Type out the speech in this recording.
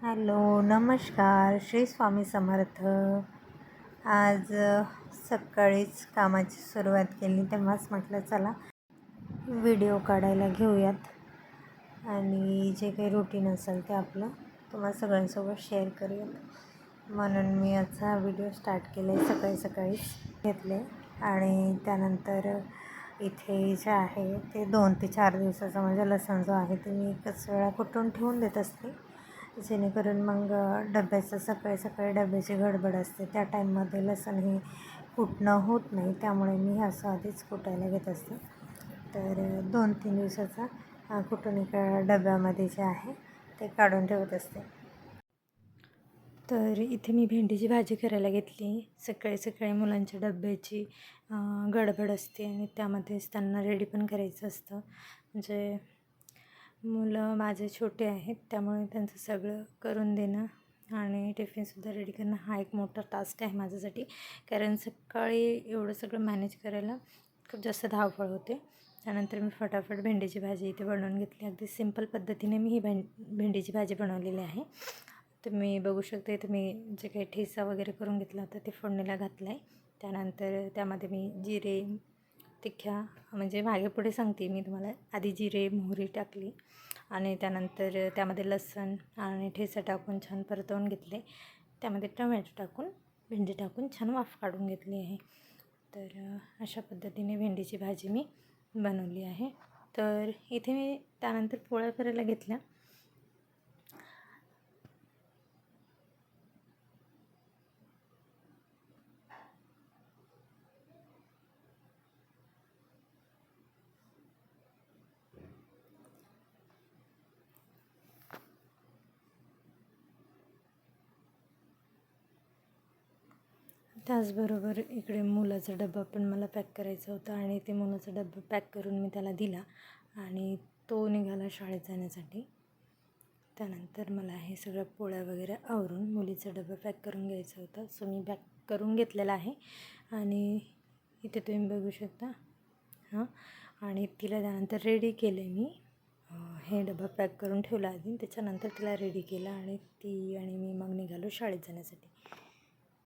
Hello, नमस्कार. श्री स्वामी समर्थ. आज सकाळीच कामाची सुरुवात केली, तेव्हाच म्हटलं चला व्हिडिओ काढायला घेऊयात आणि जे काही रुटीन असेल ते आपलं तुम्हाला सगळ्यांसोबत शेअर करूयात. म्हणून मी आजचा व्हिडिओ स्टार्ट केला आहे. सकाळीच घेतले आणि त्यानंतर इथे जे आहे ते 2 ते 4 दिवसाचा माझा लसूण जो आहे ते मी एकच वेळा कुटून ठेवून देत असते, जेणेकरून मग डब्याचं सकाळी डब्याची गडबड असते त्या टाईममध्ये लसूण हे कुटणं होत नाही, त्यामुळे मी असं आधीच कुटायला घेत असते. तर 2-3 दिवसाचा कुटून एका डब्यामध्ये जे आहे ते काढून ठेवत असते. तर इथे मी भेंडीची भाजी करायला घेतली. सकाळी मुलांच्या डब्याची गडबड असते आणि त्यामध्येच त्यांना रेडी पण करायचं असतं. म्हणजे मुलं माझे छोटे आहेत, त्यामुळे त्यांचं सगळं करून देणं आणि टिफिनसुद्धा रेडी करणं हा एक मोठा टास्क आहे माझ्यासाठी. कारण सकाळी एवढं सगळं मॅनेज करायला खूप जास्त धावपळ होते. त्यानंतर मी फटाफट भेंडीची भाजी इथे बनवून घेतली. अगदी सिंपल पद्धतीने मी ही भेंडीची भाजी बनवलेली आहे. तुम्ही बघू शकता. इथे मी जे काही ठेचा वगैरे करून घेतला होता ते फोडणीला घातला आहे. त्यानंतर त्यामध्ये मी जिरे, तिखा म्हणजे मागे पुढे सांगते मी तुम्हाला. आधी जिरे, मोहरी टाकली आणि त्यानंतर त्यामध्ये लसूण आणि ठेचा टाकून छान परतवून घेतले. त्यामध्ये टोमॅटो टाकून, भेंडी टाकून छान वाफ काढून घेतली आहे. तर अशा पद्धतीने भेंडीची भाजी मी बनवली आहे. तर इथे मी त्यानंतर पोळ्या करायला घेतल्या. त्याचबरोबर इकडे मुलाचा डबा पण मला पॅक करायचा होता आणि ते मुलाचा डबा पॅक करून मी त्याला दिला आणि तो निघाला शाळेत जाण्यासाठी. त्यानंतर मला हे सगळं पोळ्या वगैरे आवरून मुलीचा डबा पॅक करून घ्यायचा होता. सो मी पॅक करून घेतलेला आहे आणि इथे तुम्ही बघू शकता. आणि तिला त्यानंतर रेडी केले मी. हे डबा पॅक करून ठेवला आधी, त्याच्यानंतर तिला रेडी केला आणि ती आणि मी मग निघालो शाळेत जाण्यासाठी.